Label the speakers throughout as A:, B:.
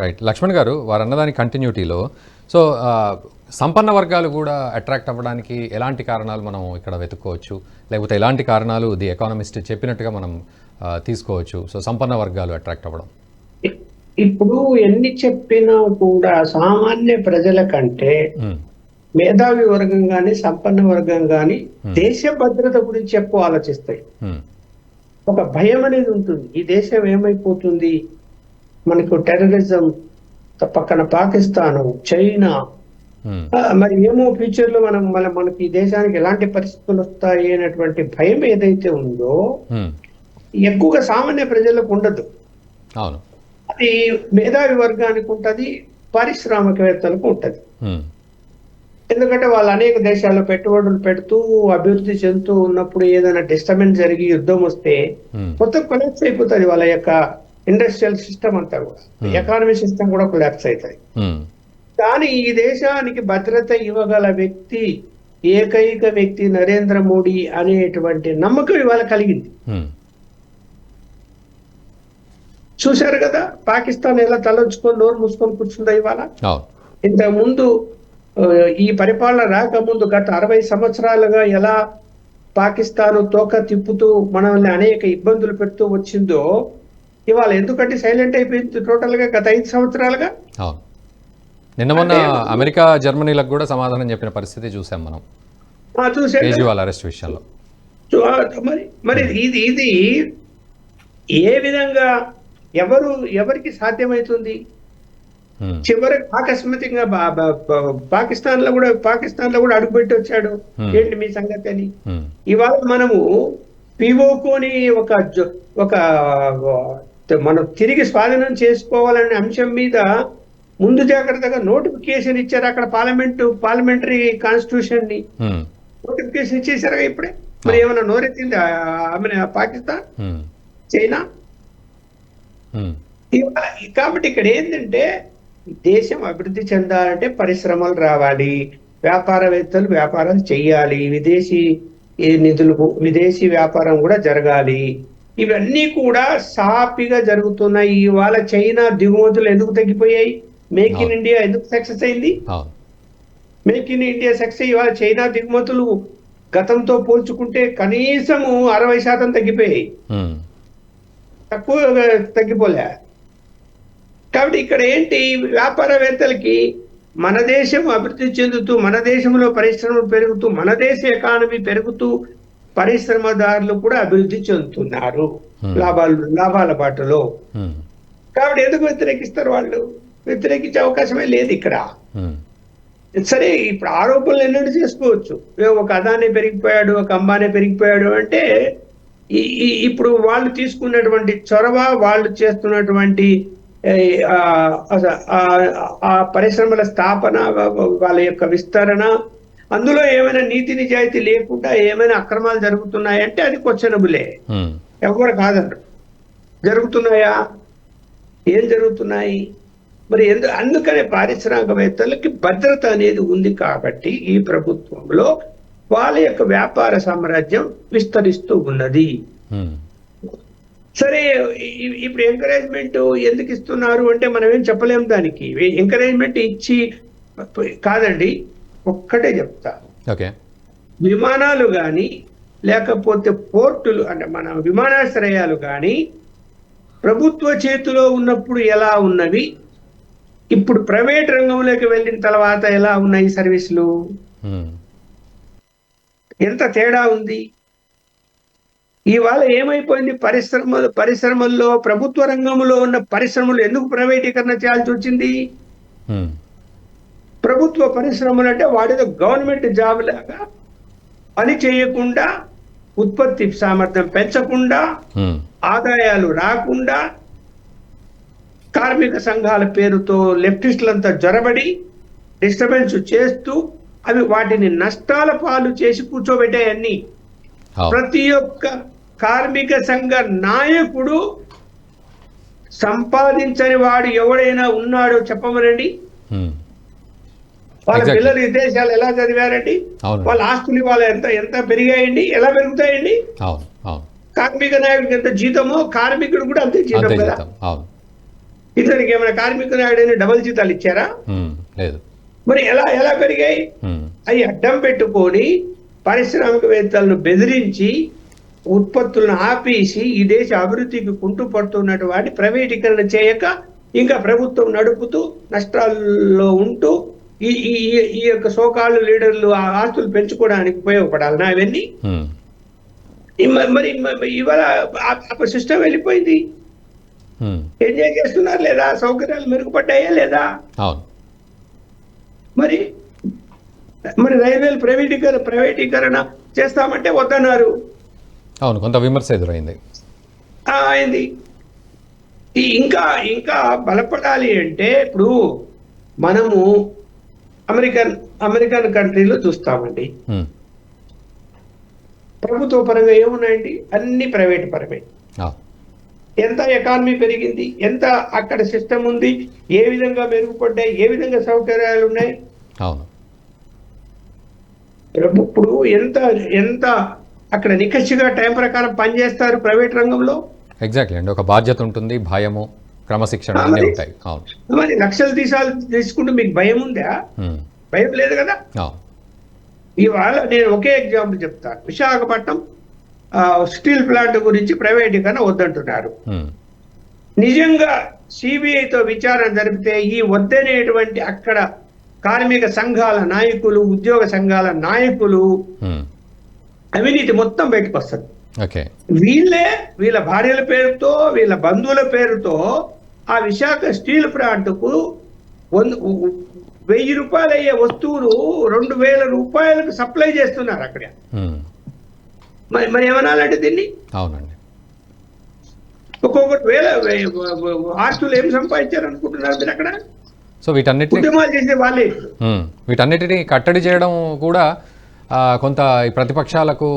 A: Right. Laxman గారు వారు అన్నదాని కంటిన్యూటీలో so సంపన్న వర్గాలు కూడా అట్రాక్ట్ అవ్వడానికి ఎలాంటి కారణాలు మనం ఇక్కడ వెతుక్కోవచ్చు, లేకపోతే ఎలాంటి కారణాలు ది ఎకానమిస్ట్ చెప్పినట్టుగా మనం తీసుకోవచ్చు సో సంపన్న వర్గాలు అట్రాక్ట్ అవ్వడం?
B: ఇప్పుడు ఎన్ని చెప్పినా కూడా సామాన్య ప్రజల కంటే మేధావి వర్గం కానీ సంపన్న వర్గం కానీ దేశ భద్రత గురించి ఎక్కువ ఆలోచిస్తాయి. ఒక భయం అనేది ఉంటుంది, ఈ దేశం ఏమైపోతుంది, మనకు టెర్రరిజం, పక్కన పాకిస్తాను, చైనా, మరి ఏమో ఫ్యూచర్ లో మనకి ఈ దేశానికి ఎలాంటి పరిస్థితులు వస్తాయి అనేటువంటి భయం ఏదైతే ఉందో ఎక్కువగా సామాన్య ప్రజలకు ఉండదు. అది మేధావి వర్గానికి ఉంటది, పారిశ్రామికవేత్తలకు ఉంటది. ఎందుకంటే వాళ్ళు అనేక దేశాల్లో పెట్టుబడులు పెడుతూ అభివృద్ధి చెందుతూ ఉన్నప్పుడు ఏదైనా డిస్టర్బెన్స్ జరిగి యుద్ధం వస్తే మొత్తం కొలాప్స్ అయిపోతుంది. వాళ్ళ యొక్క ఇండస్ట్రియల్ సిస్టమ్ అంతా కూడా, ఎకానమీ సిస్టమ్ కూడా కొలాప్స్ అవుతుంది. కానీ ఈ దేశానికి భద్రత ఇవ్వగల వ్యక్తి, ఏకైక వ్యక్తి నరేంద్ర మోడీ అనేటువంటి నమ్మకం ఇవాళ కలిగింది. చూశారు కదా పాకిస్తాన్ ఎలా తలొంచుకొని నోరు మూసుకొని కూర్చుందా ఇవాళ. ఇంతకు ముందు ఈ పరిపాలన రాకముందు గత 60 సంవత్సరాలుగా ఎలా పాకిస్తాన్ తోక తిప్పుతూ మనల్ని అనేక ఇబ్బందులు పెడుతూ వచ్చిందో ఇవాళ ఎందుకంటే సైలెంట్ అయిపోయింది టోటల్ గా గత 5 సంవత్సరాలుగా.
A: నిన్న మొన్న అమెరికా జర్మనీలకు కూడా సమాధానం చెప్పిన పరిస్థితి చూసాం మనం కేజ్రీవాల్ అరెస్ట్ విషయంలో.
B: మరి ఇది ఏ విధంగా ఎవరికి సాధ్యమవుతుంది? చివరికి ఆకస్మికంగా పాకిస్తాన్ లో కూడా అడుగుపెట్టి వచ్చాడు. ఏంటి మీ సంగతి అని ఇవాళ మనము పిఓకోని ఒక మనం తిరిగి స్వాధీనం చేసుకోవాలనే అంశం మీద ముందు జాగ్రత్తగా నోటిఫికేషన్ ఇచ్చారు. అక్కడ పార్లమెంటరీ కాన్స్టిట్యూషన్ ని నోటిఫికేషన్ ఇచ్చేసారు ఇప్పుడే. మరి ఏమైనా నోరెత్తింది పాకిస్తాన్, చైనా? కాబట్టి ఇక్కడ ఏంటంటే దేశం అభివృద్ధి చెందాలంటే పరిశ్రమలు రావాలి, వ్యాపారవేత్తలు వ్యాపారం చెయ్యాలి, విదేశీ వ్యాపారం కూడా జరగాలి. ఇవన్నీ కూడా సాఫీగా జరుగుతున్నాయి. ఇవాళ చైనా దిగుమతులు ఎందుకు తగ్గిపోయాయి? మేక్ ఇన్ ఇండియా ఎందుకు సక్సెస్ అయింది? మేక్ ఇన్ ఇండియా సక్సెస్ ఇవాళ చైనా దిగుమతులు గతంతో పోల్చుకుంటే కనీసము 60% తగ్గిపోయాయి, తక్కువ తగ్గిపోలే. కాబట్టి ఇక్కడ ఏంటి, వ్యాపారవేత్తలకి మన దేశం అభివృద్ధి చెందుతూ, మన దేశంలో పరిశ్రమలు పెరుగుతూ, మన దేశ ఎకానమీ పెరుగుతూ పరిశ్రమదారులు కూడా అభివృద్ధి చెందుతున్నారు లాభాల బాటలో. కాబట్టి ఎందుకు వ్యతిరేకిస్తారు వాళ్ళు? వ్యతిరేకించే అవకాశమే లేదు ఇక్కడ. సరే ఇప్పుడు ఆరోపణలు ఎన్నడూ చేసుకోవచ్చు, ఒక అదానీ పెరిగిపోయాడు, ఒక అంబానీ పెరిగిపోయాడు అంటే ఇప్పుడు వాళ్ళు తీసుకున్నటువంటి చొరవ, వాళ్ళు చేస్తున్నటువంటి ఆ పరిశ్రమల స్థాపన, వాళ్ళ యొక్క విస్తరణ, అందులో ఏమైనా నీతి నిజాయితీ లేకుండా ఏమైనా అక్రమాలు జరుగుతున్నాయంటే అది క్వశ్చనబులే, ఎవరు కాదన్నారు. జరుగుతున్నాయా? ఏం జరుగుతున్నాయి? మరి అందుకనే పారిశ్రామికవేత్తలకి భద్రత అనేది ఉంది కాబట్టి ఈ ప్రభుత్వంలో వాళ్ళ యొక్క వ్యాపార సామ్రాజ్యం విస్తరిస్తూ ఉన్నది. సరే ఇప్పుడు ఎంకరేజ్మెంట్ ఎందుకు ఇస్తున్నారు అంటే మనం ఏం చెప్పలేము దానికి. ఎంకరేజ్మెంట్ ఇచ్చి కాదండి, ఒక్కటే చెప్తా. విమానాలు కానీ లేకపోతే పోర్టులు అంటే మన విమానాశ్రయాలు కానీ ప్రభుత్వ చేతిలో ఉన్నప్పుడు ఎలా ఉన్నవి, ఇప్పుడు ప్రైవేట్ రంగంలోకి వెళ్ళిన తర్వాత ఎలా ఉన్నాయి సర్వీసులు? ఎంత తేడా ఉంది. ఇవాళ ఏమైపోయింది, పరిశ్రమల్లో ప్రభుత్వ రంగంలో ఉన్న పరిశ్రమలు ఎందుకు ప్రైవేటీకరణ చేయాల్సి వచ్చింది? ప్రభుత్వ పరిశ్రమలు అంటే వాటితో గవర్నమెంట్ జాబ్ లాగా పని చేయకుండా, ఉత్పత్తి సామర్థ్యం పెంచకుండా, ఆదాయాలు రాకుండా, కార్మిక సంఘాల పేరుతో లెఫ్టిస్టులంతా జొరబడి డిస్టర్బెన్స్ చేస్తూ అవి వాటిని నష్టాల పాలు చేసి కూర్చోబెట్టాయన్ని. ప్రతి ఒక్క కార్మిక సంఘ నాయకుడు సంపాదించని వాడు ఎవడైనా ఉన్నాడో చెప్పమనండి. వాళ్ళ పిల్లలు విదేశాలు ఎలా చదివారండి? వాళ్ళ ఆస్తులు వాళ్ళ ఎంత పెరిగాయండి? ఎలా పెరుగుతాయండి? కార్మిక నాయకుడికి ఎంత జీతమో కార్మికుడు కూడా అంతే జీతం కదా. ఇతనికి ఏమైనా కార్మిక నాయుడు డబుల్ జీతాలు ఇచ్చారా?
A: లేదు.
B: మరి ఎలా పెరిగాయి? అవి అడ్డం పెట్టుకొని పారిశ్రామికవేత్తలను బెదిరించి ఉత్పత్తులను ఆపేసి ఈ దేశ అభివృద్ధికి కుంటుపడుతున్నటువంటి వాటి ప్రైవేటీకరణ చేయక ఇంకా ప్రభుత్వం నడుపుతూ నష్టాల్లో ఉంటూ ఈ యొక్క సోకాళ్ళు లీడర్లు ఆ ఆస్తులు పెంచుకోవడానికి ఉపయోగపడాలన్నా అవన్నీ? మరి ఇవాళ సిస్టమ్ వెళ్ళిపోయింది. ఎంజాయ్ చేస్తున్నారు లేదా? సౌకర్యాలు మెరుగుపడ్డాయా లేదా? మరి రైల్వేలు ప్రైవేటీకరణ చేస్తామంటే వద్దన్నారు.
A: అవును, కొంత విమర్శ ఎదురైంది.
B: అయింది. ఇంకా బలపడాలి అంటే ఇప్పుడు మనము అమెరికన్ కంట్రీలో చూస్తామండి. ప్రభుత్వ పరంగా ఏమున్నాయండి? అన్ని ప్రైవేట్ పరమే. ఎంత ఎకానమీ పెరిగింది, ఎంత అక్కడ సిస్టమ్ ఉంది, ఏ విధంగా మెరుగుపడ్డాయి, ఏ విధంగా సౌకర్యాలు ఉన్నాయి. ఇప్పుడు ఎంత అక్కడ నికచ్చిగా టైం ప్రకారం పనిచేస్తారు ప్రైవేట్ రంగంలో.
A: ఎగ్జాక్ట్లీ అండి. ఒక బాధ్యత ఉంటుంది, భయము, క్రమశిక్షణ అన్నీ ఉంటాయి.
B: మరి లక్షలు తీసుకుంటూ మీకు భయం ఉందా? భయం లేదు కదా. ఇవాళ నేను ఒకే ఎగ్జాంపుల్ చెప్తాను. విశాఖపట్నం స్టీల్ ప్లాంట్ గురించి ప్రైవేటీకరణ వద్దంటున్నారు. నిజంగా సిబిఐతో విచారణ జరిపితే ఈ వద్దనేటువంటి అక్కడ కార్మిక సంఘాల నాయకులు, ఉద్యోగ సంఘాల నాయకులు అవినీతి మొత్తం బయటకు వస్తుంది. వీళ్ళ భార్యల పేరుతో, వీళ్ళ బంధువుల పేరుతో ఆ విశాఖ స్టీల్ ప్లాంట్కు 1000 రూపాయలు అయ్యే వస్తువులు 2000 రూపాయలకు సప్లై చేస్తున్నారు అక్కడ. మరి ఏమనాలంటే దీన్ని?
A: అవునండి.
B: ఒక్కొక్కటి వేల ఆస్తులు ఏం సంపాదించారు అనుకుంటున్నారు మీరు అక్కడ?
A: సో
B: ఉద్యమాలు చేసే వాళ్ళే.
A: వీటన్నిటిని కట్టడి చేయడం కూడా కొంత ప్రతిపక్షాలకు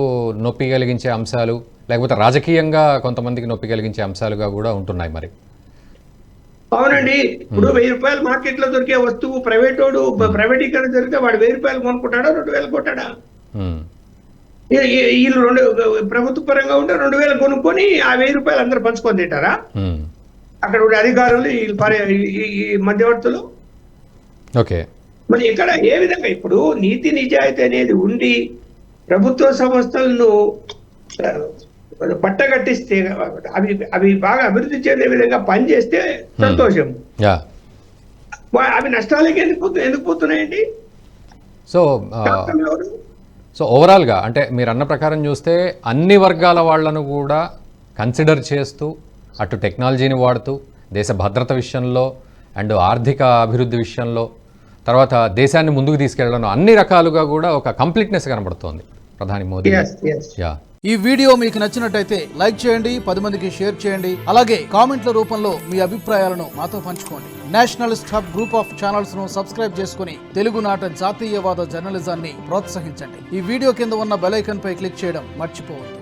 A: నొప్పి కలిగించే అంశాలు, లేకపోతే రాజకీయంగా కొంతమందికి నొప్పి కలిగించే అంశాలుగా కూడా ఉంటున్నాయి. మరి
B: అవునండి. ఇప్పుడు 1000 రూపాయలు మార్కెట్ లో దొరికే వస్తువు ప్రైవేటీకరణ జరిగితే వాడు 1000 రూపాయలు కొనుక్కుంటాడా, 2000 కొట్టాడా? వీళ్ళు ప్రభుత్వ పరంగా ఉంటే 2000 కొనుక్కొని ఆ 1000 రూపాయలు అందరూ పంచుకొని తింటారా? అక్కడ ఉండే అధికారులు, ఈ మధ్యవర్తులు. మరి ఇక్కడ ఏ విధంగా ఇప్పుడు నీతి నిజాయితీ అనేది ఉండి ప్రభుత్వ సంస్థలను పట్టగట్టిస్తే అవి బాగా అభివృద్ధి చెందే విధంగా పనిచేస్తే సంతోషం. అవి నష్టాలకి ఎందుకు పోతున్నాయండి?
A: సో ఓవరాల్గా అంటే మీరు అన్న ప్రకారం చూస్తే అన్ని వర్గాల వాళ్లను కూడా కన్సిడర్ చేస్తూ, అటు టెక్నాలజీని వాడుతూ, దేశ భద్రత విషయంలో అండ్ ఆర్థిక అభివృద్ధి విషయంలో, తర్వాత దేశాన్ని ముందుకు తీసుకెళ్లడంలో అన్ని రకాలుగా కూడా ఒక కంప్లీట్నెస్ కనబడుతోంది ప్రధాని మోదీ.
C: ఈ వీడియో మీకు నచ్చినట్టయితే లైక్ చేయండి, 10 మందికి షేర్ చేయండి. అలాగే కామెంట్ల రూపంలో మీ అభిప్రాయాలను మాతో పంచుకోండి. Nationalist hub group of channels ను సబ్స్క్రైబ్ చేసుకుని తెలుగునాట జాతీయవాద జర్నలిజాన్ని ప్రోత్సహించండి. ఈ వీడియో కింద ఉన్న బెల్ ఐకాన్ పై క్లిక్ చేయడం మర్చిపోవద్దు.